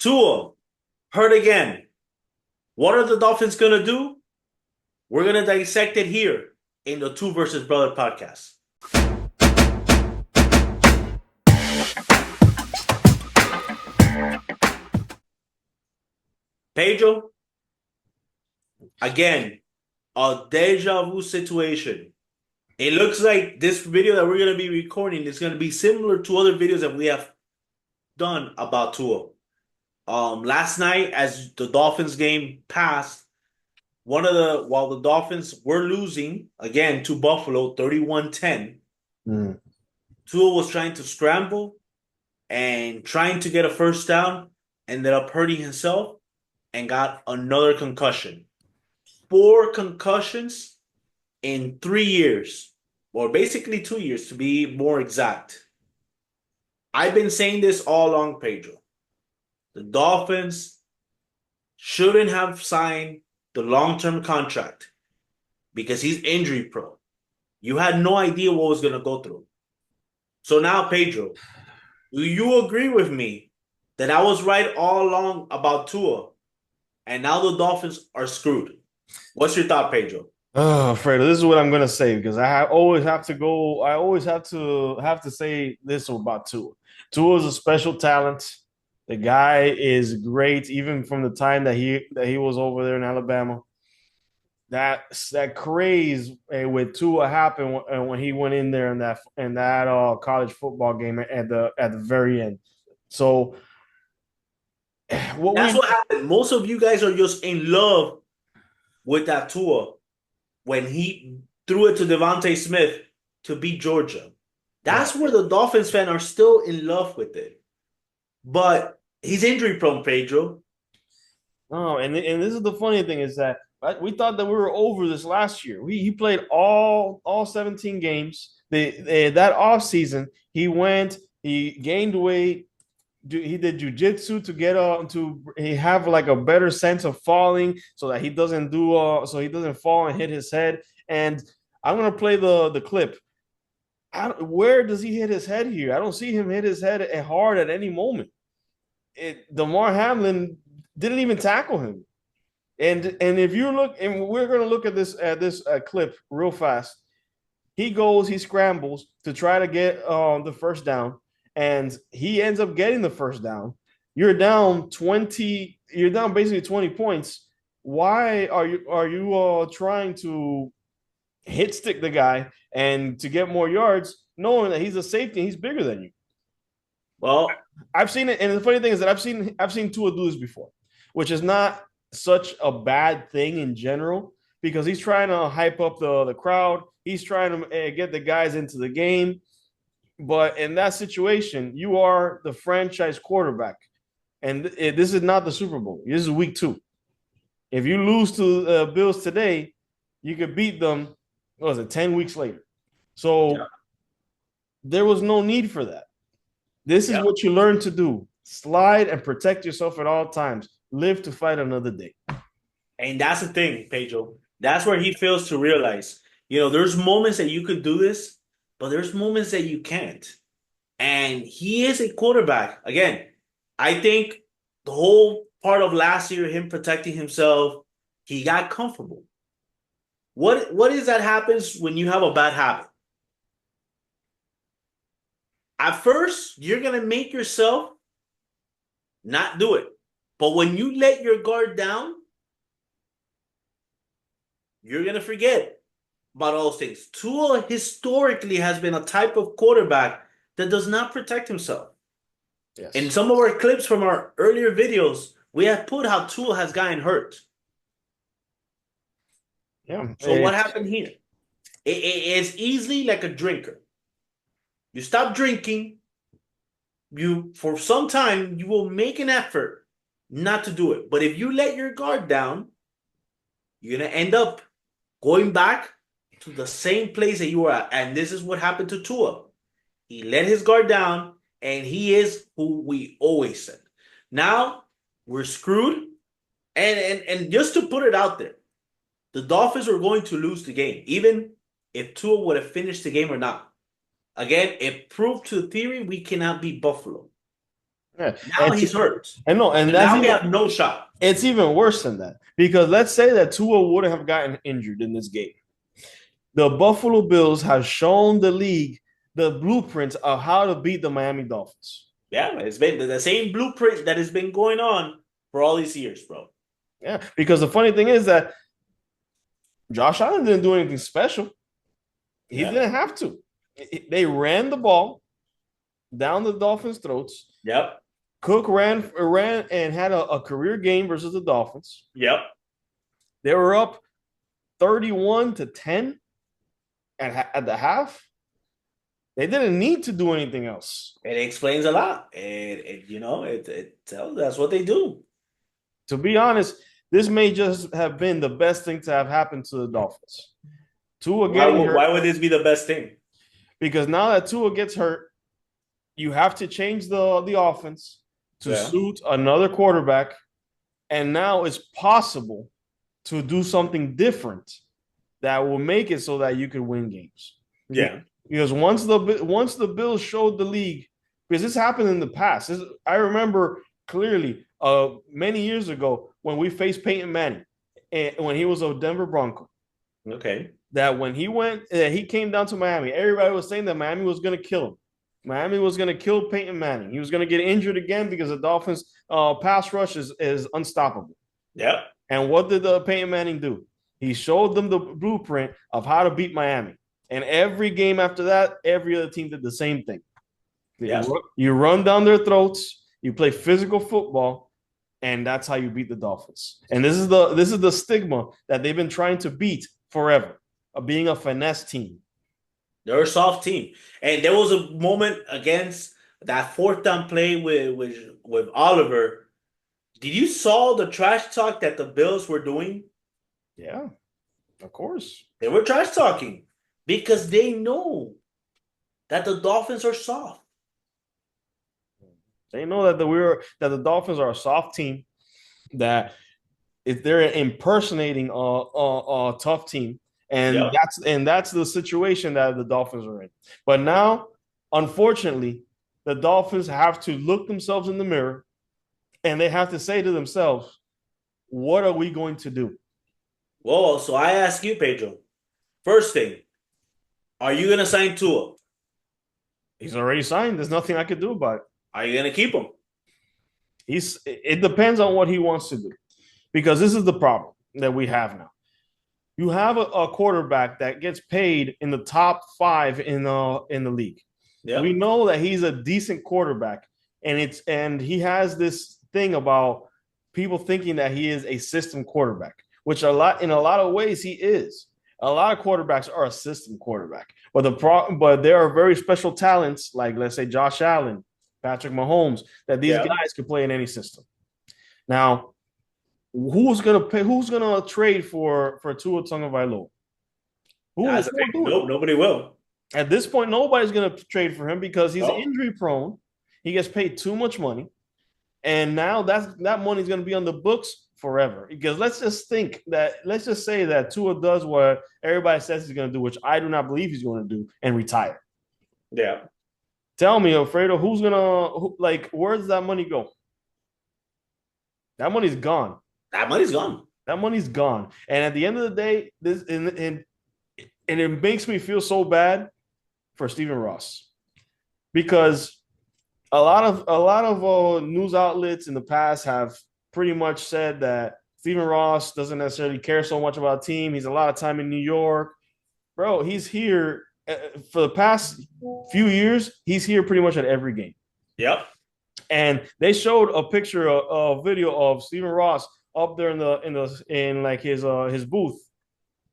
Tua, hurt again. What are the Dolphins going to do? We're going to dissect it here in the Two versus Brother podcast. Pedro, again, a deja vu situation. It looks like this video that we're going to be recording is going to be similar to other videos that we have done about Tua. Last night, as the Dolphins game passed, while the Dolphins were losing again to Buffalo 31-10, Tua was trying to scramble and trying to get a first down, ended up hurting himself and got another concussion. 4 concussions in 3 years, or basically 2 years to be more exact. I've been saying this all along, Pedro. The Dolphins shouldn't have signed the long-term contract because he's injury prone. You had no idea what was going to go through. So now, Pedro, do you agree with me that I was right all along about Tua, and now the Dolphins are screwed? What's your thought, Pedro? Oh, Fredo, this is what I'm gonna say because always have to go. I always have to say this about Tua. Tua is a special talent. The guy is great, even from the time that he was over there in Alabama. That craze with Tua happened when he went in there in that college football game at the very end. So what That's we what happened. Most of you guys are just in love with that Tua when he threw it to Devontae Smith to beat Georgia. yeah. That's where the Dolphins fans are still in love with it. But he's injury prone, Pedro. Oh, and this is the funny thing is that we thought that we were over this last year. He played all 17 games. That off season he went, he gained weight, he did jujitsu to get to he have like a better sense of falling so that he doesn't fall and hit his head. And I'm gonna play the clip. Where does he hit his head here? I don't see him hit his head hard at any moment. Damar Hamlin didn't even tackle him. And if you look, and we're going to look at this clip real fast. He scrambles to try to get the first down, and he ends up getting the first down. You're down 20. You're down basically 20 points. Why are you trying to hit stick the guy and to get more yards, knowing that he's a safety and he's bigger than you? Well, I've seen it, and the funny thing is that I've seen Tua do this before, which is not such a bad thing in general because he's trying to hype up the crowd. He's trying to get the guys into the game. But in that situation, you are the franchise quarterback, and this is not the Super Bowl. This is week 2. If you lose to the Bills today, you could beat them. What was it, 10 weeks later? So yeah, there was no need for that. This is yeah. what you learn to do. Slide and protect yourself at all times. Live to fight another day. And that's the thing, Pedro. That's where he fails to realize. There's moments that you could do this, but there's moments that you can't. And he is a quarterback. Again, I think the whole part of last year, him protecting himself, he got comfortable. What is that happens when you have a bad habit? At first, you're going to make yourself not do it. But when you let your guard down, you're going to forget about all those things. Tua historically has been a type of quarterback that does not protect himself. In Yes. some of our clips from our earlier videos, we have put how Tua has gotten hurt. Yeah. So what happened here? It's easily like a drinker. You stop drinking, for some time, you will make an effort not to do it. But if you let your guard down, you're going to end up going back to the same place that you were at. And this is what happened to Tua. He let his guard down, and he is who we always said. Now, we're screwed. And just to put it out there, the Dolphins were going to lose the game, even if Tua would have finished the game or not. Again, it proved to the theory we cannot beat Buffalo. Yeah. Now he's hurt, And no, and and that's now we even have no shot. it's even worse than that because let's say that Tua wouldn't have gotten injured in this game. The Buffalo Bills have shown the league the blueprints of how to beat the Miami Dolphins. Yeah, it's been the same blueprint that has been going on for all these years, bro. Yeah, because the funny thing is that Josh Allen didn't do anything special. He Yeah. didn't have to. They ran the ball down the Dolphins' throats. Yep. Cook ran and had a career game versus the Dolphins. Yep. They were up 31-10 at the half. They didn't need to do anything else. It explains a lot. It tells that's what they do. To be honest, this may just have been the best thing to have happened to the Dolphins. Tua getting hurt. Why would this be the best thing? Because now that Tua gets hurt, you have to change the offense to suit another quarterback. And now it's possible to do something different that will make it so that you can win games. Yeah. Because once the Bills showed the league, because this happened in the past. I remember clearly many years ago when we faced Peyton Manning and when he was a Denver Bronco. Okay. That when he came down to Miami, everybody was saying that Miami was going to kill him. Miami was going to kill Peyton Manning. He was going to get injured again because the Dolphins' pass rush is unstoppable. Yeah. And what did Peyton Manning do? He showed them the blueprint of how to beat Miami. And every game after that, every other team did the same thing. Yeah. You run down their throats, you play physical football, and that's how you beat the Dolphins. And this is the stigma that they've been trying to beat forever, of being a finesse team. They're a soft team. And there was a moment against that fourth down play with Oliver. Did you saw the trash talk that the Bills were doing? Yeah, of course. They were trash talking because they know that the Dolphins are soft. They know that the Dolphins are a soft team, that if they're impersonating a tough team, and that's the situation that the Dolphins are in. But now, unfortunately, the Dolphins have to look themselves in the mirror and they have to say to themselves, what are we going to do? Well, so I ask you, Pedro. First thing, are you gonna sign Tua? He's already signed. There's nothing I could do about it. Are you gonna keep him? It depends on what he wants to do. Because this is the problem that we have now. You have a quarterback that gets paid in the top 5 in the league. Yep. We know that he's a decent quarterback, and he has this thing about people thinking that he is a system quarterback, which in a lot of ways he is. A lot of quarterbacks are a system quarterback, but there are very special talents like, let's say, Josh Allen, Patrick Mahomes, that these guys can play in any system. Now, who's gonna trade for Tua Tagovailoa? Nobody will. At this point, nobody's gonna trade for him because he's injury prone. He gets paid too much money, and now that money's gonna be on the books forever. Because let's just say that Tua does what everybody says he's gonna do, which I do not believe he's going to do, and retire. Yeah. Tell me, Alfredo, where does that money go? That money's gone. That money's gone. That money's gone. And at the end of the day, and it makes me feel so bad for Stephen Ross, because a lot of news outlets in the past have pretty much said that Stephen Ross doesn't necessarily care so much about a team. He's a lot of time in New York. Bro, he's here for the past few years. He's here pretty much at every game. Yep. And they showed a picture, a video of Stephen Ross up there in his booth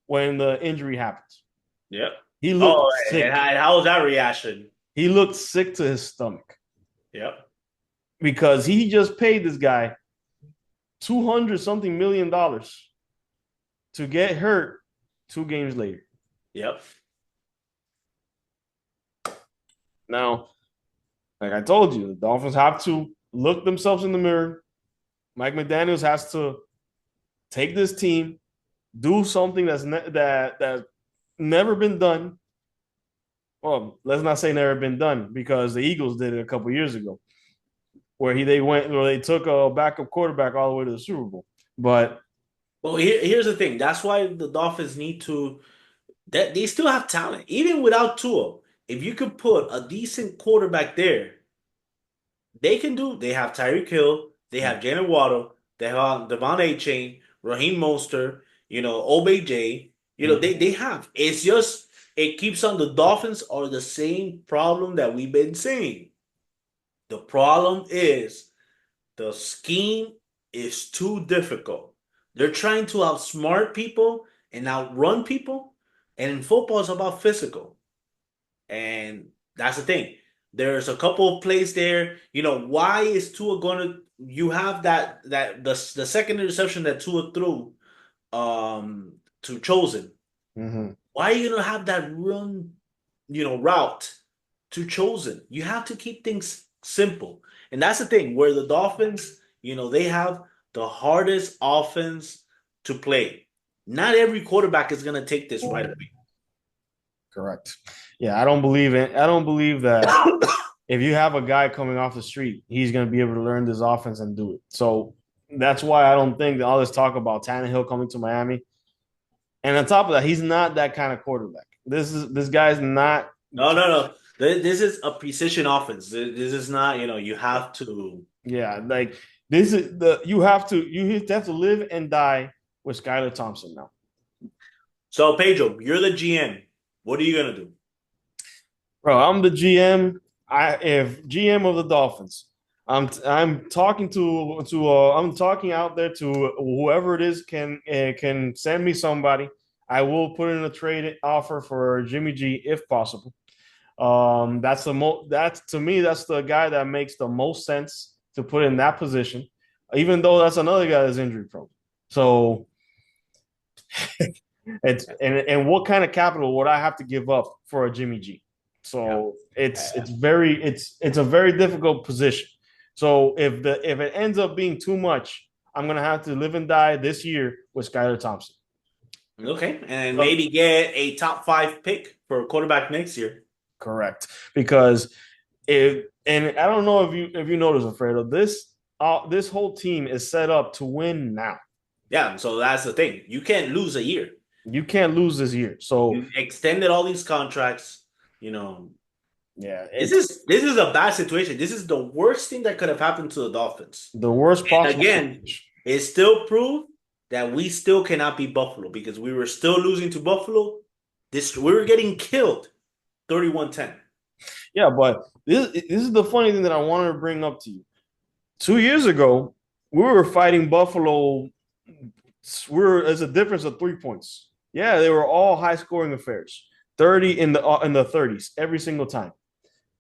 when the injury happens. Yep. He looked sick. And how was that reaction? He looked sick to his stomach. Yep. Because he just paid this guy $200-something million to get hurt 2 games later. Yep. Now, like I told you, the Dolphins have to look themselves in the mirror. Mike McDaniels has to take this team, do something that's never been done. Well, let's not say never been done, because the Eagles did it a couple years ago. where they took a backup quarterback all the way to the Super Bowl. But Well, here's the thing. That's why the Dolphins need to. That they still have talent, even without Tua. If you could put a decent quarterback there, they can do. They have Tyreek Hill, they have Jalen Waddle, they have Devon A. Chain, Raheem Mostert, OBJ. They have. It's just it keeps on the Dolphins are the same problem that we've been seeing. The problem is the scheme is too difficult. They're trying to outsmart people and outrun people. And in football, it's about physical. And that's the thing. There's a couple of plays there. Why is Tua gonna you have the second interception that Tua threw to Chosen. mhm. Why are you gonna have that run, route to Chosen? You have to keep things simple. And that's the thing where the Dolphins, they have the hardest offense to play. Not every quarterback is gonna take this right away. Correct. Yeah, I don't believe it. I don't believe that if you have a guy coming off the street, he's going to be able to learn this offense and do it. So that's why I don't think that all this talk about Tannehill coming to Miami. And on top of that, he's not that kind of quarterback. This guy's not. No, no, no. This is a precision offense. This is not, you have to. Yeah, like this is the you have to live and die with Skylar Thompson now. So, Pedro, you're the GM. What are you gonna do? Bro, I'm the GM. If GM of the Dolphins, I'm talking I'm talking out there to whoever it is can send me somebody. I will put in a trade offer for Jimmy G if possible. That's to me that's the guy that makes the most sense to put in that position. Even though that's another guy that's injury prone. So and what kind of capital would I have to give up for a Jimmy G? So it's a very difficult position. So if it ends up being too much, I'm gonna have to live and die this year with Skylar Thompson. Okay, and maybe get a top 5 pick for quarterback next year. Correct, because and I don't know if you notice, Alfredo, this whole team is set up to win now. Yeah, so that's the thing. You can't lose a year. You can't lose this year. So you extended all these contracts. You know, yeah, this is a bad situation. This is the worst thing that could have happened to the Dolphins. The worst possible. And again, it still proved that we still cannot beat Buffalo because we were still losing to Buffalo. We were getting killed 31-10. Yeah, but this is the funny thing that I wanted to bring up to you. 2 years ago, we were fighting Buffalo. There's a difference of 3 points. Yeah, they were all high scoring affairs. 30 in the 30s every single time.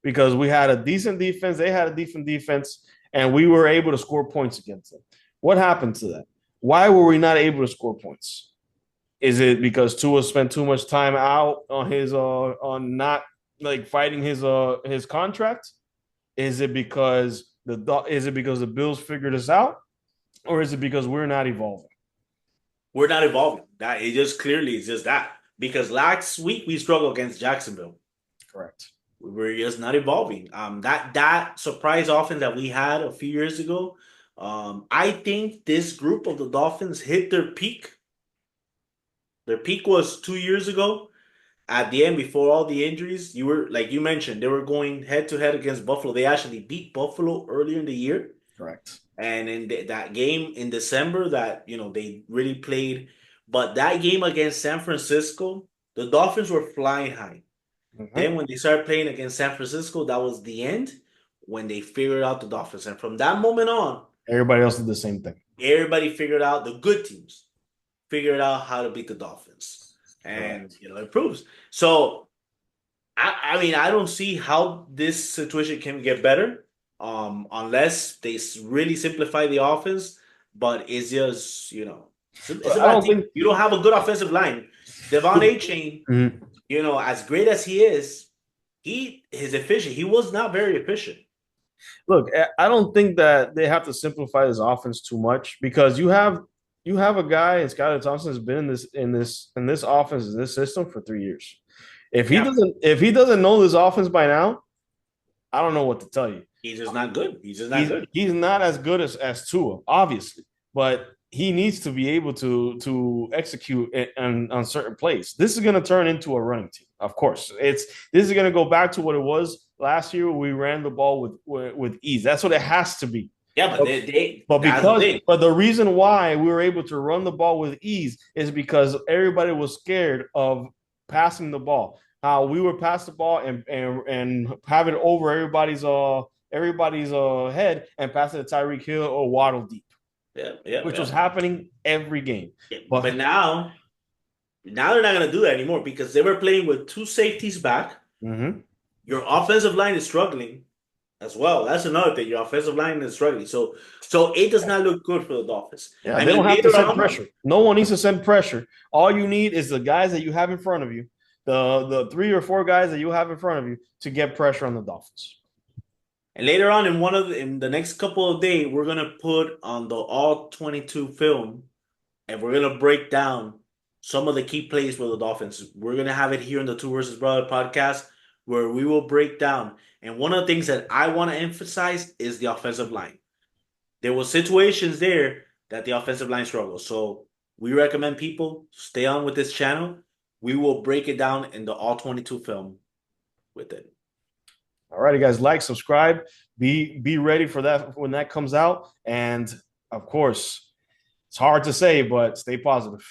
Because we had a decent defense, they had a decent defense, and we were able to score points against them. What happened to that? Why were we not able to score points? Is it because Tua spent too much time out on his on not like fighting his contract? Is it because the Bills figured us out, or is it because we're not evolving? We're not evolving. That it just clearly is just that because last week we struggled against Jacksonville. Correct. We were just not evolving. That surprise offense that we had a few years ago. I think this group of the Dolphins hit their peak. Their peak was 2 years ago. At the end, before all the injuries, you were like you mentioned, they were going head to head against Buffalo. They actually beat Buffalo earlier in the year. Correct. And in that game in December, that they really played. But that game against San Francisco, the Dolphins were flying high. Mm-hmm. Then when they started playing against San Francisco, that was the end when they figured out the Dolphins. And from that moment on, everybody else did the same thing. Everybody figured out the good teams, figured out how to beat the Dolphins. And it proves. So I mean, I don't see how this situation can get better, unless they really simplify the offense. But it's just, it's about you don't have a good offensive line. Devon A. Chain, as great as he is, his efficient. He was not very efficient. Look, I don't think that they have to simplify this offense too much because you have a guy, and Skylar Thompson has been in this offense, in this system for 3 years. If he doesn't know this offense by now, I don't know what to tell you. He's just not good. He's just not good. He's not as good as Tua, obviously, but he needs to be able to execute on certain plays. This is going to turn into a running team, of course. This is going to go back to what it was last year. We ran the ball with ease. That's what it has to be. Yeah, but they But that's the thing. the reason why we were able to run the ball with ease is because everybody was scared of passing the ball. How we would pass the ball and have it over everybody's head and pass it to Tyreek Hill or Waddle deep, which was happening every game. Yeah. But now they're not gonna do that anymore because they were playing with two safeties back. Mm-hmm. Your offensive line is struggling as well. That's another thing. Your offensive line is struggling. So it does not look good for the Dolphins. Yeah, they don't have to send pressure. No one needs to send pressure. All you need is the guys that you have in front of you, the 3 or 4 guys that you have in front of you to get pressure on the Dolphins. And later on in the next couple of days, we're gonna put on the all 22 film, and we're gonna break down some of the key plays for the Dolphins. We're gonna have it here in the Two versus Brother podcast where we will break down. And one of the things that I want to emphasize is the offensive line. There were situations there that the offensive line struggled. So we recommend people stay on with this channel. We will break it down in the all 22 film with it. All righty, guys, like, subscribe, be ready for that when that comes out. And of course, it's hard to say, but stay positive.